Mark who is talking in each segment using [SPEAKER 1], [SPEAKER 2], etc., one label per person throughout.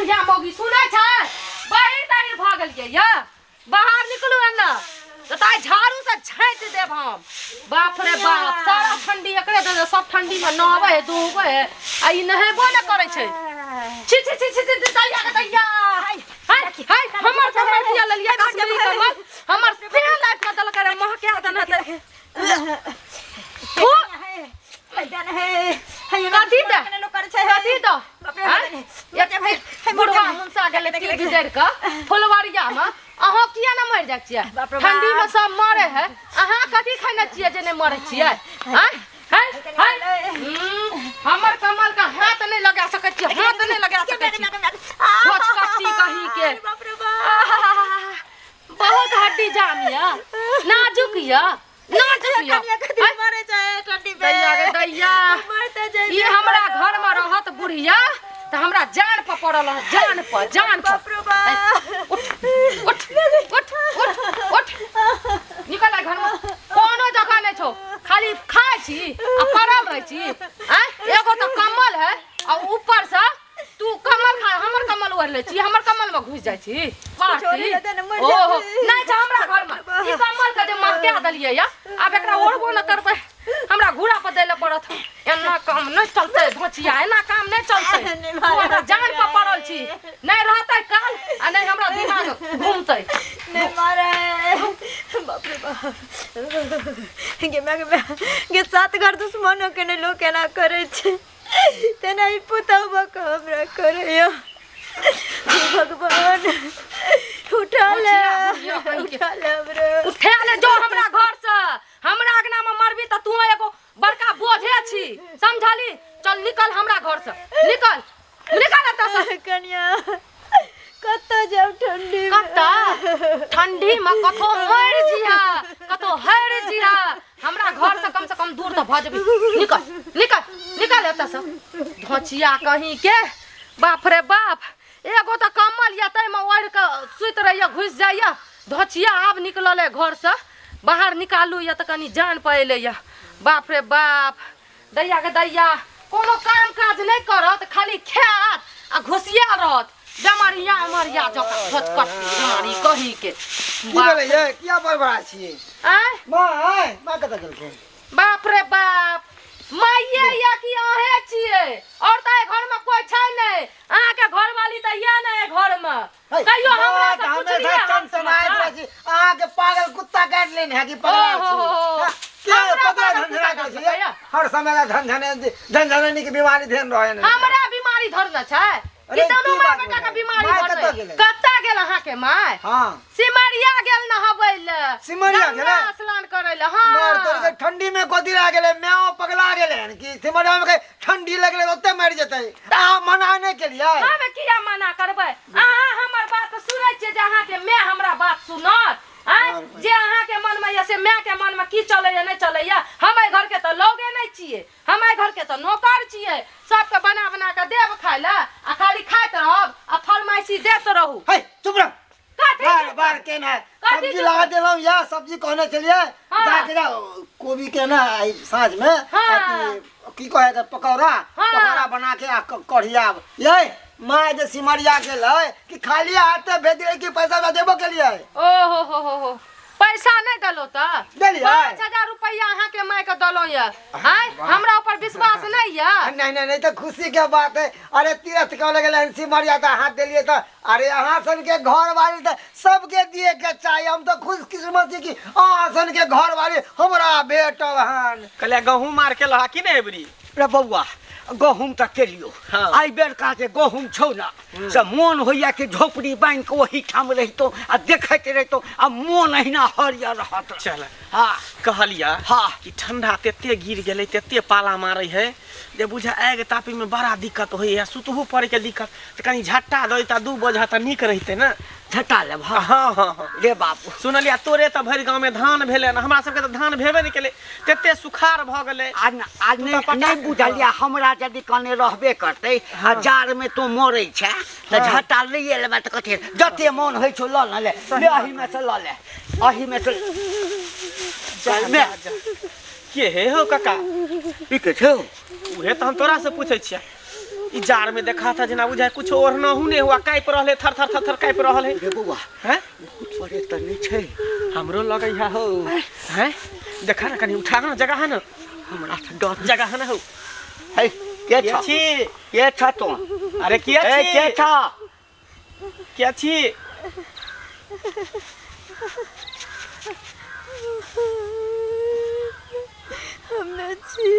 [SPEAKER 1] बुढ़िया मौगी सुनै छै बाहर ताहिर भ गेलियै य बाहर निकलू न तो ताई झाड़ू से छाँट देब हम बाप रे बाप सारा ठंडी एकरे दे सब ठंडी में नहबै है दुहबै है आ ई नहेबो न करै छै छी छी छी छी दैया के दैया हाय हाय हमर दिया ललिया कश्मीरी कमल हमर से लाइफ में दल करे महके दन है ओ
[SPEAKER 2] जन है
[SPEAKER 1] कथी दे कथी दो एक भाई बुढ़वा मुंसा गेले ती गुजर के फुलवारिया में अहाँ किया न मर जाय छियै ठंडी में सब मरे है अहाँ कथी खाने छियै जे नहीं मरे छियै हैं हमर कमल का हाथ नहीं लगा सकै छियै हाथ नहीं लगा सकै छियै भोज कट्टी कहीं के बहुत हड्डी जाम या नाजुक या
[SPEAKER 2] मरे जाए ठंडी में
[SPEAKER 1] दैया गे दैया ये हमरा घर में रहत बुढ़िया तो हमरा जान पर पड़ल जान पर उठ उठ उठ उठ उठ निकल आ घर में कोनो जगह नहीं छौ खाली खाय छी आ पड़ल रह छी एगो तो कमल है और ऊपर से तू कमल खा हमर कमल ओढ़ ले छी हमर कमल में घुस जाय छी पार्टी ओहो नहीं छ हमरा घर में ई कमल के जे महके दलिए या अब एकरा ओढ़बो न करबै हमरा घोड़ा पर देले पड़त एना काम नहीं चलते भचिया एना काम नहीं चलते जान पर पड़ल छी नहीं रहतै काल आ नहीं हमरा दिमाग घूमतै
[SPEAKER 2] नहीं मारे बाप रे बाप गे सात घर दुश्मनों के ने लोग केना करे छै तेना ई पुतवा को हमरा करे भगवान उठा ले
[SPEAKER 1] जो हमरा घर से हमरा अंगना में मरबी त तू एगो बड़का बोझे छी समझली चल निकल हमरा घर से निकल निकल एत से
[SPEAKER 2] कन्या कत्ता जाऊ
[SPEAKER 1] ठंडी में कतो मर जिहा कतो हर जिहा हमरा घर से कम दूर तो भ जेबी निकल निकल निकल एत से धचिया कहीं के बाप रे बाप एगो तो कमल या तै में ओढ़ के सुत रहिया घुस जाइया धचिया आब निकलल है घर से बाहर निकालू या तो कनी जान पड़े या बाप रे बाप दैया के दैया कोनो काम काज नहीं करत खाली खात आ घुसिया रहत बेमारिया अमरिया जका फटकट बीमारी कही के
[SPEAKER 3] की बोले ये किया बड़बड़ा छी मां कत गेल
[SPEAKER 1] बाप रे बाप माइये या की आहे छिए और ताए घर में कोई छै नहीं अहाँ के घर वाली त या नहीं घर में कहियो हमरा से पूछलिए
[SPEAKER 3] टेंशन आए रह छी अहाँ के पागल कुत्ता काट लेन है कि पागल के पता झंझना कर छी हर समय झंझनी के बीमारी धेन रहे न
[SPEAKER 1] हमरा बीमारी धरना छै कितनो माय बेटा के बीमारी धरले कत्ता गेल अहाँ के माय
[SPEAKER 3] हां
[SPEAKER 1] सिमरिया गेल नहाबै ले
[SPEAKER 3] सिमरिया गेल
[SPEAKER 1] स्नान करै ले हां
[SPEAKER 3] मार तोर के ठंडी में गोदिरा गेले मेओ पगला गेले कि सिमरिया में ठंडी लगले ओते मर जेतै आ मना नहीं केलिए
[SPEAKER 1] हम किया मना करबै अहाँ हमर बात सुनै छियै जे अहाँ के माय हमरा बात सुनत जे अहाँ के मन में या से माय के मन में की चले या नहीं चले या हमारे घर के तो लोगे नहीं छिए हमारे घर के तो नौकर छिए सबके बना बना के देब खाय ला आ खाली खाइत रहब आ फरमाइशी देत रहू
[SPEAKER 3] हे चुप रह बार बार के ना सब्जी लगा देलौ या सब्जी कहने चलिए जाके जा कोबी के ना साँझ में की कहे त पकौड़ा बना के कढ़िया ये मां जे सिमरिया गेल कि खाली हाथ भेज दे कि पैसा देबो के लिए
[SPEAKER 1] ओ हो पैसा नहीं दलो त
[SPEAKER 3] देलिए
[SPEAKER 1] 5000 रुपया अहाँ के माय के दलो या हमरा ऊपर विश्वास नहीं या
[SPEAKER 3] नहीं तो खुशी के बात है अरे तीरथ के लगे सिमरिया त हाथ देलिए त अरे अहाँ सन के घर वाली त सबके दिए के चाहिए हम तो खुश किस्मत की अहाँ सन के घर वाली हमरा बेटल हन
[SPEAKER 4] कले गहूं मार के लहा कि नहीं बरी
[SPEAKER 5] रे बउआ गहूम तक के लियो आई बेर का जे गहूम छौ ना से मन होइया के झोपड़ी बांध के वही ठाम रहितो आ देखैत रहितो आ मन अहिना हरियर रहत
[SPEAKER 4] चल
[SPEAKER 5] हां
[SPEAKER 4] कहलिया
[SPEAKER 5] हां
[SPEAKER 4] कि ठंडा तेते गिर गेलै तेते पाला मारै है जे बुझा आग तापी में बड़ा दिक्कत होई है सुतहु पड़े के दिक्कत त कनी झट्टा दैता 2 बजे त नीक रहिते ना
[SPEAKER 5] झट्टा ले
[SPEAKER 4] हां
[SPEAKER 5] रे बाबू
[SPEAKER 4] सुनलिया तोरे त भरि गांव में धान भेले ना हमरा सबके त धान भेबे नहीं केले तेते सुखार भ गेले
[SPEAKER 5] आज नहीं बुझलिया हमरा यदि कने रहबे करते हजार में तो मरै छै त झट्टा लिए लेबे त कथि जते मन होय छौ ल न ले अही में से ल ले अही में से चल में
[SPEAKER 4] के हे हो काका
[SPEAKER 5] ई के छौ
[SPEAKER 4] उहे त हम तोरा से पूछै छियै ई जार में देखा था जना बुझाए कुछ ओढ़ना हुने हुआ काइप रहले थर थर थर थर काइप रहले
[SPEAKER 5] रे बउआ
[SPEAKER 4] हैं
[SPEAKER 5] थोड़े त नहीं छै
[SPEAKER 4] हमरो लगै है हो हैं देखा ना कनी उठा ना जगह है ना
[SPEAKER 5] हमरा त डर
[SPEAKER 4] जगह है ना हो
[SPEAKER 5] है के छ के छ तो
[SPEAKER 4] अरे किया
[SPEAKER 5] ए
[SPEAKER 4] छी
[SPEAKER 5] के छ
[SPEAKER 4] क्या छी
[SPEAKER 2] हमरा छी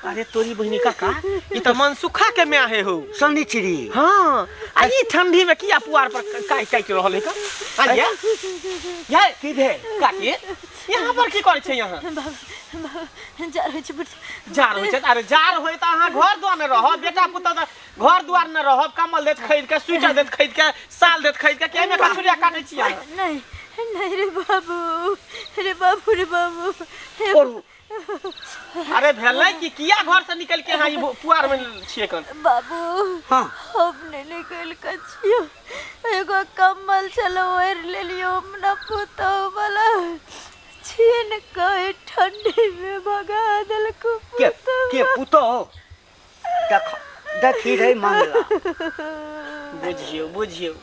[SPEAKER 4] अरे तोरी बहिनी काका ई त मनसुखा के म्या है हो
[SPEAKER 5] शनिचरी
[SPEAKER 4] हां आई ठंडी में किया पुआर पर काई काई के रहले का आइए ये
[SPEAKER 5] की भेल
[SPEAKER 4] काकी यहाँ पर की करे छै यहाँ
[SPEAKER 2] जार होइ छै बुढ़
[SPEAKER 4] जार होइ छै अरे जार होइ त अहाँ घर दुआर में रह बेटा पुता त घर दुआर में रह कमल देत खरीद के स्वेटर देत खरीद के साल देत खरीद के केमे कछुरिया काटे छी अहाँ
[SPEAKER 2] नहीं नहीं रे बाबू रे बाबू रे बाबू
[SPEAKER 5] करू
[SPEAKER 4] अरे भेलै कि किया घर से निकल के यहाँ ई पुआर में छिए कन
[SPEAKER 2] बाबू
[SPEAKER 5] हां
[SPEAKER 2] हम नहीं निकल के छियो एगो कम्बल चलो ओढ़ ले लियो अपना पुतो वाला छीन के ठंडी में भगा देल को
[SPEAKER 5] के पुतो देखी रे मंगला
[SPEAKER 4] बुझियो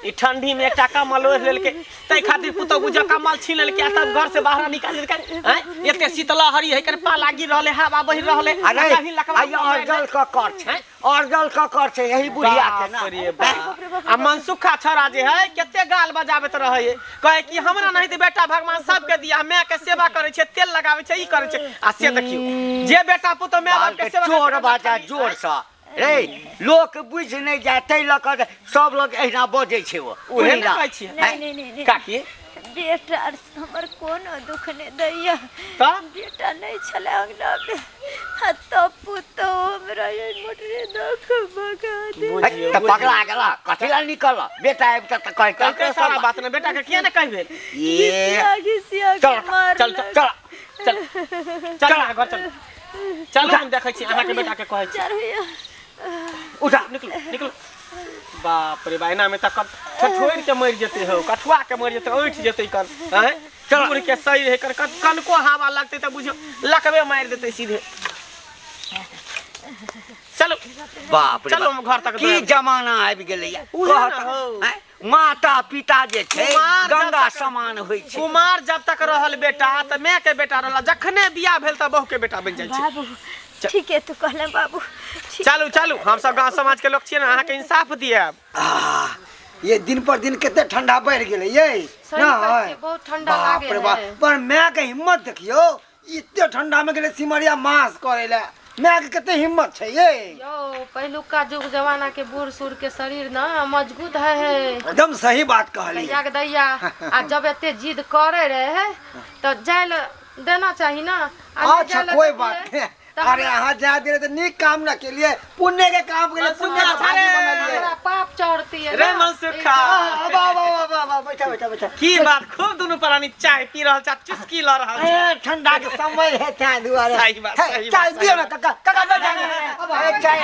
[SPEAKER 4] ई ठंडी में एकटा कमल ओढ़ लेलके तै खातिर पुतो बुझा कमल छीन लेलके तब घर से बाहर निकाल देलके हैं एते शीतला हरी है कर पा लागी रहले हवा बहि रहले
[SPEAKER 5] अरे आई अर्जल का कर छै अर्जल का कर छै यही बुढ़िया के ना
[SPEAKER 4] अरे बाप आ मनसुखा छरा जे है केते गाल बजाबैत रहे कहे कि हमरा नहीं त बेटा भगवान सबके दिया मैं के सेवा करे छै तेल लगावे छै ई करे छै आ से देखियो जे बेटा पुतो मैं बाप के सेवा
[SPEAKER 5] जोर बाजा जोर सा रे लोक बुझ नहीं जाए तै लक सब लोग एहिना बजै छै
[SPEAKER 4] ओहे न कहै छी
[SPEAKER 2] नहीं
[SPEAKER 4] काकी
[SPEAKER 2] बेटा हमर कोनो दुख नहीं दैया
[SPEAKER 4] त
[SPEAKER 2] बेटा नहीं छले अंगना में तो पुतो हमरा ये मोटरे दुख भगा दे
[SPEAKER 4] बुझियो
[SPEAKER 5] त पगला गेला कथि ला निकल बेटा आब त कह
[SPEAKER 4] कहते सारा बात ने बेटा के किया न कहबे
[SPEAKER 5] ये
[SPEAKER 2] आगे से
[SPEAKER 5] चल
[SPEAKER 2] मार
[SPEAKER 5] चल चल
[SPEAKER 4] चल चल घर चल चल हम देखै छी अहाँ के बेटा के कहै छी
[SPEAKER 2] भैया
[SPEAKER 5] उठा
[SPEAKER 4] निकलो बाप रे बायना में त छोड़ के मर जेते हो कठुआ के मर जेते उठ जेते कर हैं चल के सही रहे कर कनको हवा लगते त बुझियो लकबे मार देते सीधे चलो
[SPEAKER 5] बाप रे
[SPEAKER 4] चलो हम घर तक
[SPEAKER 5] की जमाना आबि गेलै माता पिता जे छै गंगा समान होइ छै
[SPEAKER 4] कुमार जब तक रहल बेटा त मैं के बेटा रहल जखने बियाह भेल त बहू के बेटा बन जाइ छै
[SPEAKER 2] बाबू ठीक है तू कहले बाबू
[SPEAKER 4] चलू चलू हम सब गांव समाज के लोग छियै ना अहाँ के इंसाफ दियब
[SPEAKER 3] ये दिन पर दिन कितने ठंडा बढ़ गेलै ये ना
[SPEAKER 1] बहुत ठंडा लागे है
[SPEAKER 3] पर मैं के हिम्मत देखियो इतने ठंडा में गेलै सिमरिया मास करे ले मैं के कितने हिम्मत छै ये
[SPEAKER 1] यो पहलुका जुग जमाना के बूढ़ सूढ़ के शरीर ना मजबूत है
[SPEAKER 3] एकदम सही बात कहली
[SPEAKER 1] दैया के दैया आ जब एते जिद करे रहे तो जाइल देना चाहिए ना
[SPEAKER 3] अच्छा कोई बात नहीं अरे यहाँ जा दे तो निक काम ना के लिए पुण्य के काम के लिए पुण्य का भागी बना लिए
[SPEAKER 1] हमरा पाप चढ़ती है
[SPEAKER 4] रे मनसुखा
[SPEAKER 3] वाह वाह वाह वाह बैठा बैठा बैठा
[SPEAKER 4] की बात खूब दोनों प्राणी चाय पी रहल छ चुस्की ल रहल छ
[SPEAKER 3] ए ठंडा के समय है त्या दुआरे
[SPEAKER 4] सही बात, सही
[SPEAKER 3] चाय
[SPEAKER 4] बात,
[SPEAKER 3] पियो
[SPEAKER 4] सही
[SPEAKER 3] ना काका काका बैठा अब
[SPEAKER 5] ए चाय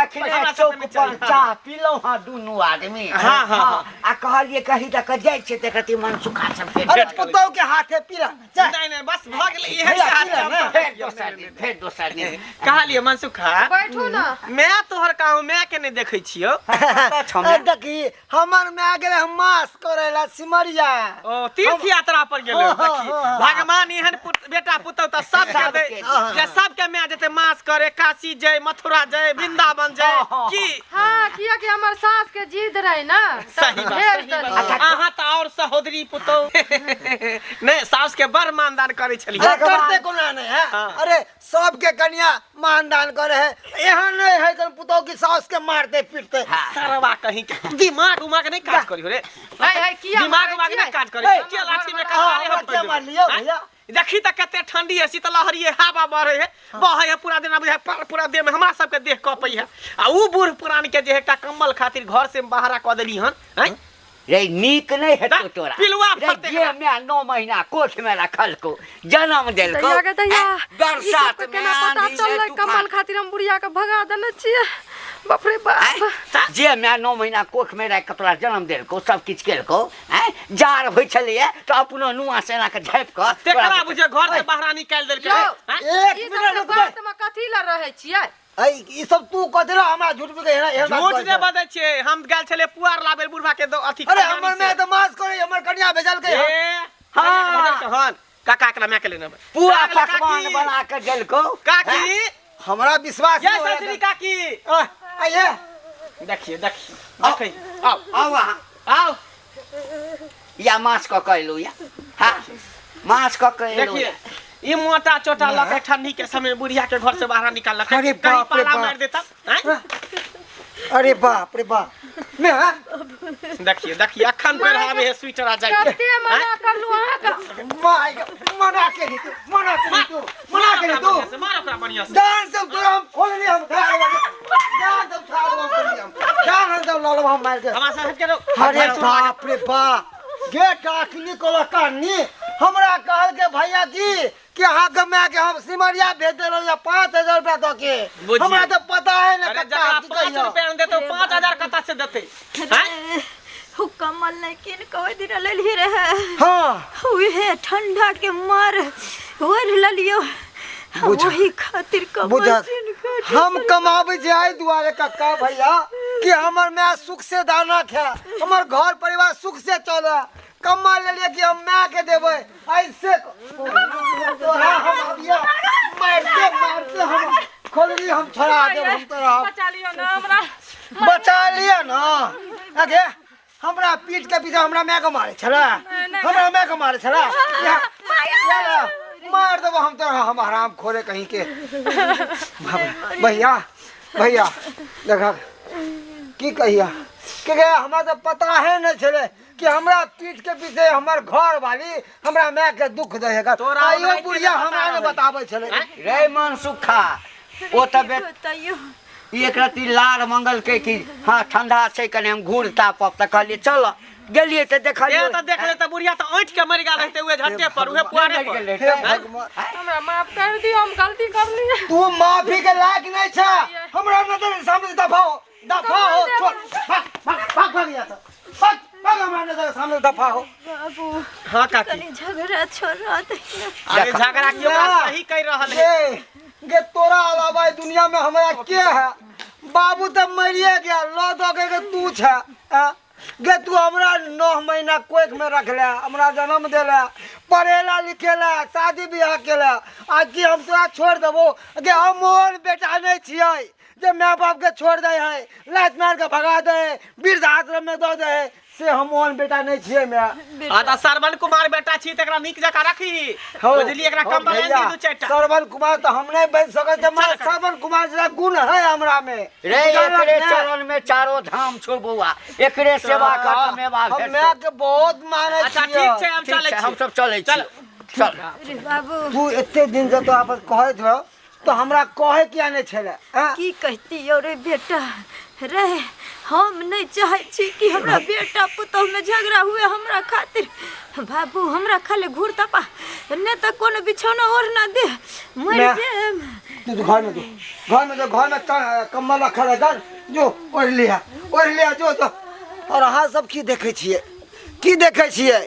[SPEAKER 5] आखिर चौक पर चाह पीलो हां दुनू आदमी
[SPEAKER 4] हाँ, हाँ,
[SPEAKER 5] आ कहलिए कहीं तक जाय छै त कति मन सुखा सब के
[SPEAKER 3] अरे पुतौ के हाथे पीला चाय
[SPEAKER 4] नहीं नहीं बस भ गेलै इहे
[SPEAKER 5] फिर दोसर दिन
[SPEAKER 4] कहलिए मनसुखा
[SPEAKER 1] बैठू ना
[SPEAKER 4] मैं तोहर कहूं मैं के नहीं देखै छियो
[SPEAKER 3] देखी हमर में आ गेले हम मास करेला सिमरिया
[SPEAKER 4] ओ तीर्थ यात्रा पर गेलो देखी भगवान एहन बेटा पुतौ त सब के दे जे सब के मैं जेते मास करे काशी जय मथुरा जय वृंदावन जय की
[SPEAKER 1] हां किया कि हमर सास के जिद रहे ना
[SPEAKER 4] सही बात अहाँ त और सहोदरी पुतौ नहीं सास के बड़ मानदान करे छली
[SPEAKER 3] करते कोना नहीं है अरे सब के कन्या मानदान करे है यहाँ नहीं है कि पुतौ की सास के मारते पीटते
[SPEAKER 4] सरवा कहीं के दिमाग उमाग नहीं काज करी रे
[SPEAKER 1] है किया
[SPEAKER 4] दिमाग उमाग नहीं काज करी के लाठी में
[SPEAKER 3] क्या मार लियो भैया
[SPEAKER 4] देखी त कते ठंडी है शीतलहरी है हवा बहे है बहे है पूरा दिन बुझाय पूरा देह में हमरा सब के देह कपै है आ उ बूढ़ पुरान के जे एकटा कम्बल खातिर घर से बाहर क देली हन हैं
[SPEAKER 5] रे नीक नहीं है तो तोरा
[SPEAKER 4] पिलुआ फरते
[SPEAKER 5] जे मैं 9 महीना कोख में रखल को जन्म देल को
[SPEAKER 1] दैया के दैया
[SPEAKER 5] बरसात में
[SPEAKER 1] केना पता चललै कमल खातिर हम बुढ़िया के भगा देने छियै बाप रे बाप
[SPEAKER 5] जे मैं 9 महीना कोख में रख तोरा जन्म देल को सब किछ केल को जार होय छलिए तो अपनो नुआ सेना के झाइप क
[SPEAKER 4] तेकरा बुझे घर से बाहर निकाल देल के
[SPEAKER 3] एक मिनट रुक
[SPEAKER 1] बात में कथि ल रहै छियै
[SPEAKER 3] ई सब तू कदरा हमरा झूठ पे कहे
[SPEAKER 4] झूठ ने बदै छे हम गेल छले पुआर लाबे बुढ़वा के अथी
[SPEAKER 3] अरे हमर में तो मास करे हमर कन्या भेजल के
[SPEAKER 4] हां काका एकरा में के लेना
[SPEAKER 5] पुआ पकवान बना के देलको
[SPEAKER 4] काकी
[SPEAKER 3] हमरा विश्वास
[SPEAKER 4] ये ससुरी काकी
[SPEAKER 3] आइए
[SPEAKER 4] देखिए आओ
[SPEAKER 3] आओ
[SPEAKER 4] आओ
[SPEAKER 5] या माछ क कहलू या हां माछ क कहलू
[SPEAKER 4] देखिए ये मोटा चोटा लगे ठंडी के समय बुढ़िया के घर से बाहर निकाल लगे
[SPEAKER 3] अरे बाप रे
[SPEAKER 4] मार देता
[SPEAKER 3] अरे बाप रे बाप मैं
[SPEAKER 4] देखिए अखन पे रहावे है स्वेटर आ जाए
[SPEAKER 1] कते मना करलू अहाँ का
[SPEAKER 3] माय मना के दी तू
[SPEAKER 4] मार ओकरा बढ़िया से
[SPEAKER 3] जान सब तो हम खोल लिए हम जान सब छाड़ हम कर लिए जान हम सब लाल हम मार के
[SPEAKER 4] हमरा से हट के रहो
[SPEAKER 3] अरे बाप रे बाप गे डाकनी को कानी हमरा कहल के भैया जी कि अहाँ के मैं के हम सिमरिया भेज दे रहो 5000 रुपया दो के हमरा तो पता है ना
[SPEAKER 4] अरे
[SPEAKER 3] कत्ता
[SPEAKER 4] जकरा
[SPEAKER 3] की
[SPEAKER 4] 5
[SPEAKER 3] कहियो
[SPEAKER 4] रुपया दे तो 5000 कता से देते हैं
[SPEAKER 2] हु कमल नहीं किन कोई दिन ले ली रहे
[SPEAKER 3] हां
[SPEAKER 2] उहे ठंडा के मार ओर ललियो वही खातिर कमल
[SPEAKER 3] हम कमावे जाए दुआरे कक्का भैया कि हमर मैं सुख से दाना खा हमर घर परिवार सुख से चले कमा ले लिए कि हम मैं के देबे ऐसे तोरा हम अबिया मारते हम खोलली हम छोड़ा देब हम तोरा
[SPEAKER 1] बचा लियो ना हमरा
[SPEAKER 3] बचा लिया ना आगे हमरा पीठ के पीछे हमरा मैं के मारे छला हमरा मैं के मारे छला मार देबो हम तोरा हम आराम खोले कहीं के भैया देखा की कहिया कि हमरा तो पता है न छले कि हमरा पीठ के पीछे हमर घर वाली हमरा मैं के दुख देगा आइयो बुढ़िया हमरा ने बताबै छले
[SPEAKER 5] रे मन सुखा ओ तबे
[SPEAKER 2] बताइयो
[SPEAKER 5] एक राती लार मंगल के कि हां ठंडा छै कने हम घूरता पप त कहलिए चल गेलिए त देखलिए
[SPEAKER 4] ये तो देख ले त बुढ़िया तो ऐठ के मर गेल रहते हुए झट्टे पर उहे पुआरे पर
[SPEAKER 1] हमरा माफ कर दियो हम गलती कर लिए
[SPEAKER 3] तू माफी के लायक नहीं छा हमरा नजर के सामने दफा हो छोड़ भाग गया था भाग हमरा नजर के सामने दफा हो
[SPEAKER 2] बाबू
[SPEAKER 4] हां काकी
[SPEAKER 2] तनी झगड़ा छोड़ा दे
[SPEAKER 4] अरे झगड़ा क्यों सही कह रहल है
[SPEAKER 3] गे तोरा अलावा दुनिया में हमरा के है बाबू तो मरिए गया लो दो के तू छा गे तू हमरा 9 महीना कोख में रखले हमरा जन्म देले पढ़ेला लिखेला शादी ब्याह केला आज की हम तोरा छोड़ देबो गे हम मोहन बेटा नहीं छियै जे माँ बाप के छोड़ दे है लात मार के भगा दे वृद्ध आश्रम में दो दे से हम मोहन बेटा नहीं छियै मैं
[SPEAKER 4] आ त श्रवण कुमार बेटा छी त एकरा नीक जका रखी बुझली एकरा कम बलान दी दू चारटा
[SPEAKER 3] श्रवण कुमार तो हम नहीं बन सके छ मगर श्रवण कुमार जरा गुण है हमरा में
[SPEAKER 5] रे एकरे चरण में चारों धाम छो बउआ एकरे सेवा कर मेवा
[SPEAKER 3] हम
[SPEAKER 5] भेट
[SPEAKER 3] मैं के बहुत माने
[SPEAKER 4] अच्छा
[SPEAKER 3] छियै
[SPEAKER 4] ठीक छै हम चलै छी
[SPEAKER 5] हम सब चलै छी चल
[SPEAKER 2] अरे बाबू
[SPEAKER 3] तू एते दिन से तो आपस कहत रहो तो हमरा कहे किया नहीं छले
[SPEAKER 2] की कहती रे बेटा रे हम नहीं चाहे छी कि हमरा बेटा पुतोह में झगड़ा हुए हमरा खातिर बाबू हमरा खाले घूर तपा ने त कोनो बिछौना ओढ़ना दे मर जेम
[SPEAKER 3] तू घर में कम्बल रखल है जो ओढ़ लिया जो और अहाँ सब की देखे छियै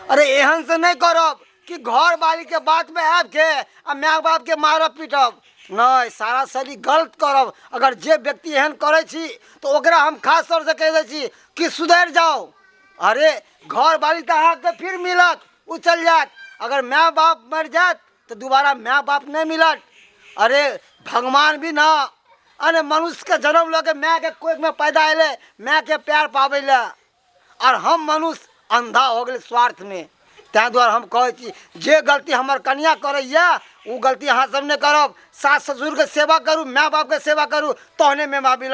[SPEAKER 3] अरे एहन से नहीं करब कि घर वाली के बात में आब के आ माय बाप के मारब पीटब नहीं सारा सही गलत करब अगर जे व्यक्ति एहन करे छी तो ओकरा हम खास तौर से कह दे छी कि सुधर जाओ अरे घर वाली तो अहाँके फिर मिलत उ चल जात अगर माय बाप मर जात तो दोबारा माय बाप नहीं मिलत अरे भगवान भी ना अरे मनुष्य के जन्म लगे माय के कोख में पैदा अले माय के प्यार पावे ला और हम मनुष्य अंधा हो गए स्वार्थ में तै द्वारा हम कहे छी जे गलती हमर कन्या करैया वो गलती अहाँ सब ने करब सास ससुर के सेवा करू माय बाप के सेवा करू तहने में माँ मिलत